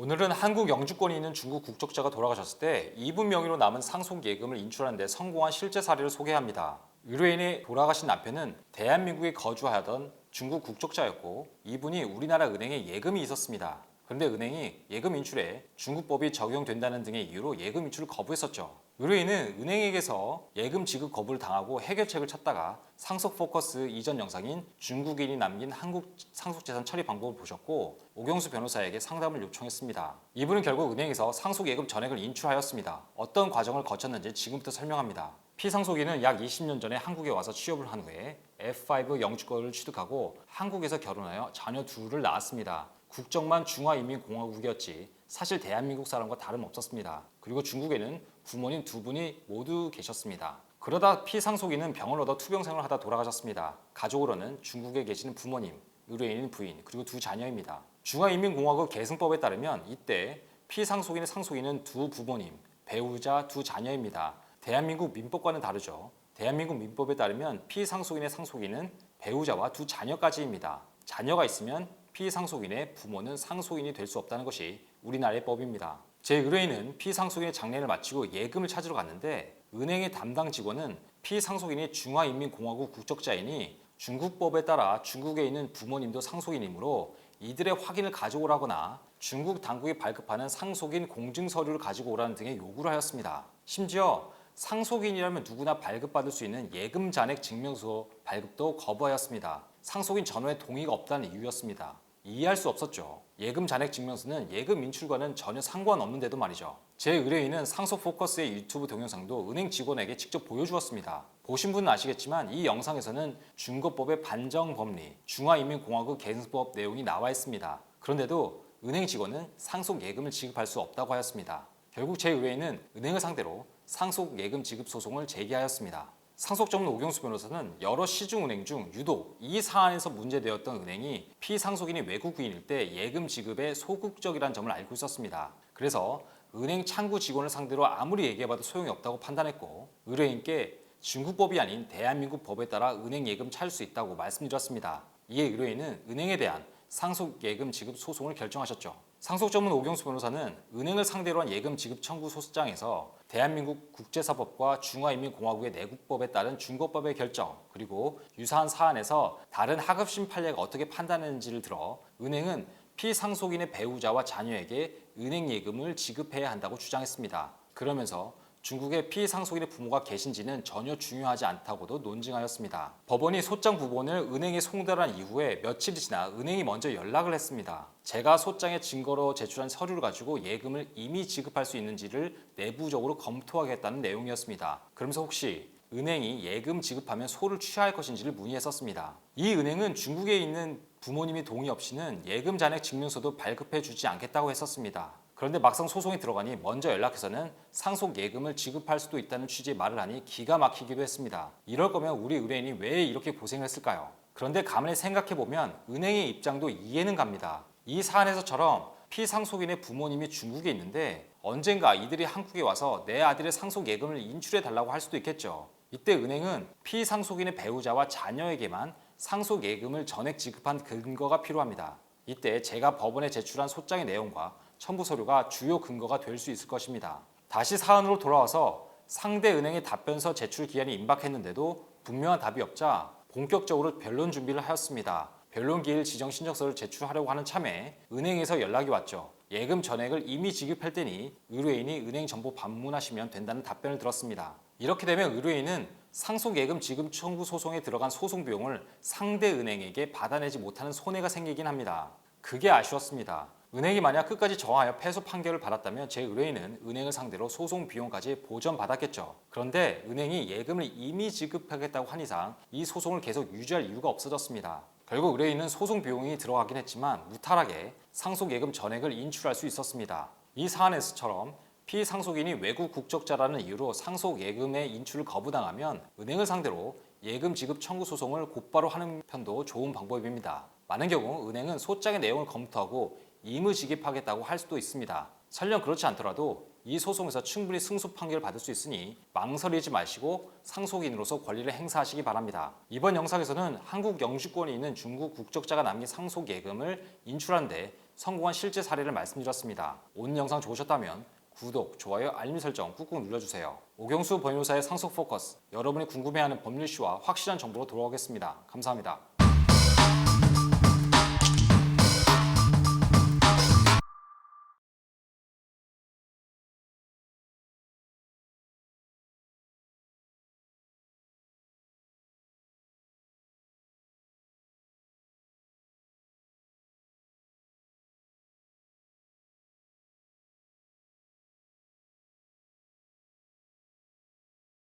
오늘은 한국 영주권이 있는 중국 국적자가 돌아가셨을 때 이분 명의로 남은 상속 예금을 인출하는 데 성공한 실제 사례를 소개합니다. 의뢰인이 돌아가신 남편은 대한민국에 거주하던 중국 국적자였고 이분이 우리나라 은행에 예금이 있었습니다. 그런데 은행이 예금 인출에 중국법이 적용된다는 등의 이유로 예금 인출을 거부했었죠. 의뢰인은 은행에게서 예금 지급 거부를 당하고 해결책을 찾다가 상속 포커스 이전 영상인 중국인이 남긴 한국 상속재산 처리 방법을 보셨고 오경수 변호사에게 상담을 요청했습니다. 이분은 결국 은행에서 상속 예금 전액을 인출하였습니다. 어떤 과정을 거쳤는지 지금부터 설명합니다. 피상속인은 약 20년 전에 한국에 와서 취업을 한 후에 F5 영주권을 취득하고 한국에서 결혼하여 자녀 둘을 낳았습니다. 국적만 중화인민공화국이었지 사실 대한민국 사람과 다름없었습니다. 그리고 중국에는 부모님 두 분이 모두 계셨습니다. 그러다 피상속인은 병을 얻어 투병생활을 하다 돌아가셨습니다. 가족으로는 중국에 계시는 부모님, 의뢰인인 부인, 그리고 두 자녀입니다. 중화인민공화국 계승법에 따르면 이때 피상속인의 상속인은 두 부모님, 배우자, 두 자녀입니다. 대한민국 민법과는 다르죠. 대한민국 민법에 따르면 피상속인의 상속인은 배우자와 두 자녀까지입니다. 자녀가 있으면 피상속인의 부모는 상속인이 될 수 없다는 것이 우리나라의 법입니다. 제 의뢰인은 피상속인의 장례를 마치고 예금을 찾으러 갔는데 은행의 담당 직원은 피상속인이 중화인민공화국 국적자이니 중국법에 따라 중국에 있는 부모님도 상속인이므로 이들의 확인을 가져오라거나 중국 당국이 발급하는 상속인 공증서류를 가지고 오라는 등의 요구를 하였습니다. 심지어 상속인이라면 누구나 발급받을 수 있는 예금 잔액 증명서 발급도 거부하였습니다. 상속인 전원의 동의가 없다는 이유였습니다. 이해할 수 없었죠. 예금 잔액 증명서는 예금 인출과는 전혀 상관없는데도 말이죠. 제 의뢰인은 상속 포커스의 유튜브 동영상도 은행 직원에게 직접 보여주었습니다. 보신 분은 아시겠지만 이 영상에서는 중국법의 반정법리, 중화인민공화국 계승법 내용이 나와 있습니다. 그런데도 은행 직원은 상속 예금을 지급할 수 없다고 하였습니다. 결국 제 의뢰인은 은행을 상대로 상속 예금 지급 소송을 제기하였습니다. 상속 전문 오경수 변호사는 여러 시중은행 중 유독 이 사안에서 문제되었던 은행이 피상속인이 외국인일 때 예금 지급에 소극적이라는 점을 알고 있었습니다. 그래서 은행 창구 직원을 상대로 아무리 얘기해봐도 소용이 없다고 판단했고 의뢰인께 중국법이 아닌 대한민국 법에 따라 은행 예금 찾을 수 있다고 말씀드렸습니다. 이에 의뢰인은 은행에 대한 상속 예금 지급 소송을 결정하셨죠. 상속 전문 오경수 변호사는 은행을 상대로 한 예금 지급 청구 소장에서 대한민국 국제사법과 중화인민공화국의 내국법에 따른 중국법의 결정 그리고 유사한 사안에서 다른 하급심 판례가 어떻게 판단했는지를 들어 은행은 피상속인의 배우자와 자녀에게 은행 예금을 지급해야 한다고 주장했습니다. 그러면서 중국에 피상속인의 부모가 계신지는 전혀 중요하지 않다고도 논증하였습니다. 법원이 소장 부본을 은행에 송달한 이후에 며칠이 지나 은행이 먼저 연락을 했습니다. 제가 소장에 증거로 제출한 서류를 가지고 예금을 이미 지급할 수 있는지를 내부적으로 검토하겠다는 내용이었습니다. 그러면서 혹시 은행이 예금 지급하면 소를 취하할 것인지를 문의했었습니다. 이 은행은 중국에 있는 부모님의 동의 없이는 예금 잔액 증명서도 발급해 주지 않겠다고 했었습니다. 그런데 막상 소송에 들어가니 먼저 연락해서는 상속 예금을 지급할 수도 있다는 취지의 말을 하니 기가 막히기도 했습니다. 이럴 거면 우리 의뢰인이 왜 이렇게 고생을 했을까요? 그런데 가만히 생각해보면 은행의 입장도 이해는 갑니다. 이 사안에서처럼 피상속인의 부모님이 중국에 있는데 언젠가 이들이 한국에 와서 내 아들의 상속 예금을 인출해 달라고 할 수도 있겠죠. 이때 은행은 피상속인의 배우자와 자녀에게만 상속 예금을 전액 지급한 근거가 필요합니다. 이때 제가 법원에 제출한 소장의 내용과 첨부 서류가 주요 근거가 될 수 있을 것입니다. 다시 사안으로 돌아와서 상대 은행의 답변서 제출 기한이 임박했는데도 분명한 답이 없자 본격적으로 변론 준비를 하였습니다. 변론 기일 지정 신청서를 제출하려고 하는 참에 은행에서 연락이 왔죠. 예금 전액을 이미 지급할 테니 의뢰인이 은행 정보 방문하시면 된다는 답변을 들었습니다. 이렇게 되면 의뢰인은 상속 예금 지급 청구 소송에 들어간 소송 비용을 상대 은행에게 받아내지 못하는 손해가 생기긴 합니다. 그게 아쉬웠습니다. 은행이 만약 끝까지 저항하여 패소 판결을 받았다면 제 의뢰인은 은행을 상대로 소송 비용까지 보전받았겠죠. 그런데 은행이 예금을 이미 지급하겠다고 한 이상 이 소송을 계속 유지할 이유가 없어졌습니다. 결국 의뢰인은 소송 비용이 들어가긴 했지만 무탈하게 상속 예금 전액을 인출할 수 있었습니다. 이 사안에서처럼 피상속인이 외국 국적자라는 이유로 상속 예금의 인출을 거부당하면 은행을 상대로 예금 지급 청구 소송을 곧바로 하는 편도 좋은 방법입니다. 많은 경우 은행은 소장의 내용을 검토하고 임의지급하겠다고 할 수도 있습니다. 설령 그렇지 않더라도 이 소송에서 충분히 승소 판결을 받을 수 있으니 망설이지 마시고 상속인으로서 권리를 행사하시기 바랍니다. 이번 영상에서는 한국 영주권이 있는 중국 국적자가 남긴 상속 예금을 인출하는 데 성공한 실제 사례를 말씀드렸습니다. 오늘 영상 좋으셨다면 구독, 좋아요, 알림 설정 꾹꾹 눌러주세요. 오경수 변호사의 상속 포커스, 여러분이 궁금해하는 법률 이슈와 확실한 정보로 돌아오겠습니다. 감사합니다.